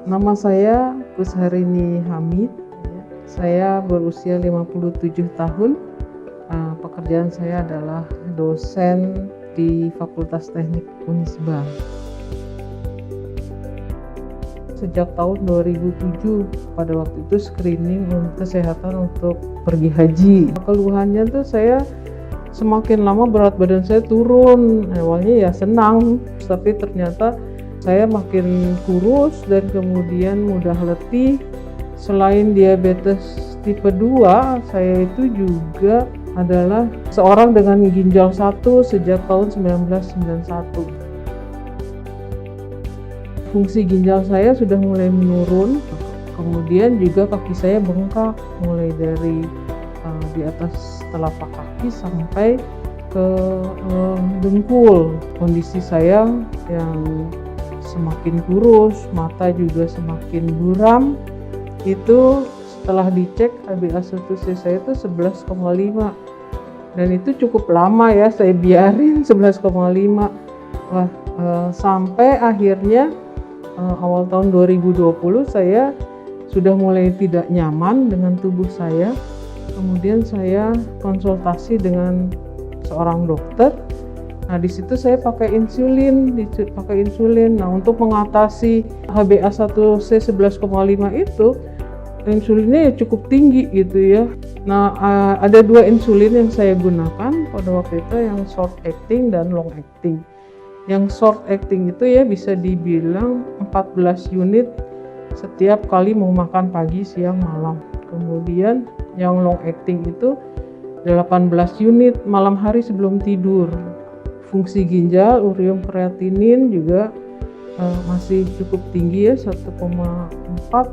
Nama saya Kusharini Hamid. Saya berusia 57 tahun. Pekerjaan saya adalah dosen di Fakultas Teknik Unisba. Sejak tahun 2007, pada waktu itu screening kesehatan untuk pergi haji. Keluhannya tuh saya semakin lama berat badan saya turun. Awalnya ya senang, tapi ternyata saya makin kurus dan kemudian mudah letih. Selain diabetes tipe 2, saya itu juga adalah seorang dengan ginjal 1 sejak tahun 1991. Fungsi ginjal saya sudah mulai menurun, kemudian juga kaki saya bengkak, mulai dari di atas telapak kaki sampai ke dengkul. Kondisi saya yang semakin kurus, mata juga semakin buram. Itu setelah dicek HbA1c saya itu 11,5, dan itu cukup lama ya saya biarin 11,5. Sampai akhirnya awal tahun 2020 saya sudah mulai tidak nyaman dengan tubuh saya. Kemudian saya konsultasi dengan seorang dokter. Nah, di situ saya pakai insulin. Nah, untuk mengatasi HbA1c 11,5 itu, insulinnya ya cukup tinggi gitu ya. Nah, ada 2 insulin yang saya gunakan pada waktu itu, yang short acting dan long acting. Yang short acting itu ya bisa dibilang 14 unit setiap kali mau makan pagi, siang, malam. Kemudian yang long acting itu 18 unit malam hari sebelum tidur. Fungsi ginjal, urium kreatinin juga masih cukup tinggi ya, 1,4,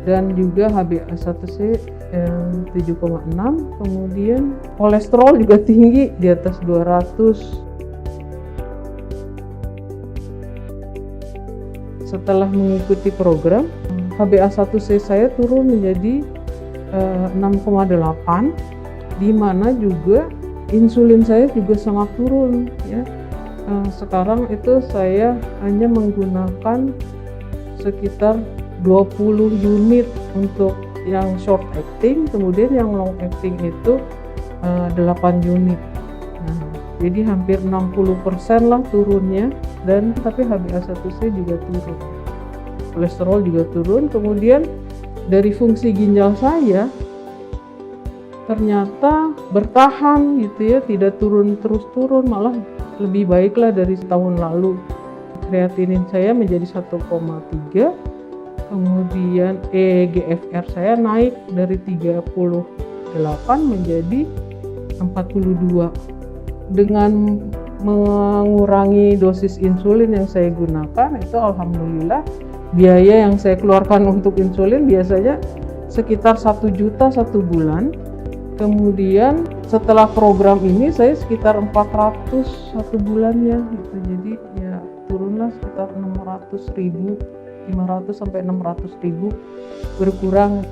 dan juga HbA1c 7,6. Kemudian kolesterol juga tinggi di atas 200. Setelah mengikuti program, HbA1c saya turun menjadi 6,8, di mana juga insulin saya juga sangat turun ya. Sekarang itu saya hanya menggunakan sekitar 20 unit untuk yang short acting, kemudian yang long acting itu 8 unit. Nah, jadi hampir 60% lah turunnya, dan tapi HbA1c juga turun, kolesterol juga turun. Kemudian dari fungsi ginjal saya ternyata bertahan gitu ya, tidak terus turun, malah lebih baiklah dari tahun lalu. Kreatinin saya menjadi 1,3, kemudian eGFR saya naik dari 38 menjadi 42. Dengan mengurangi dosis insulin yang saya gunakan, itu alhamdulillah biaya yang saya keluarkan untuk insulin biasanya sekitar 1 juta 1 bulan. Kemudian setelah program ini saya sekitar 400 1 bulannya gitu. Jadi ya turunlah sekitar 500 sampai 600 ribu, berkurang.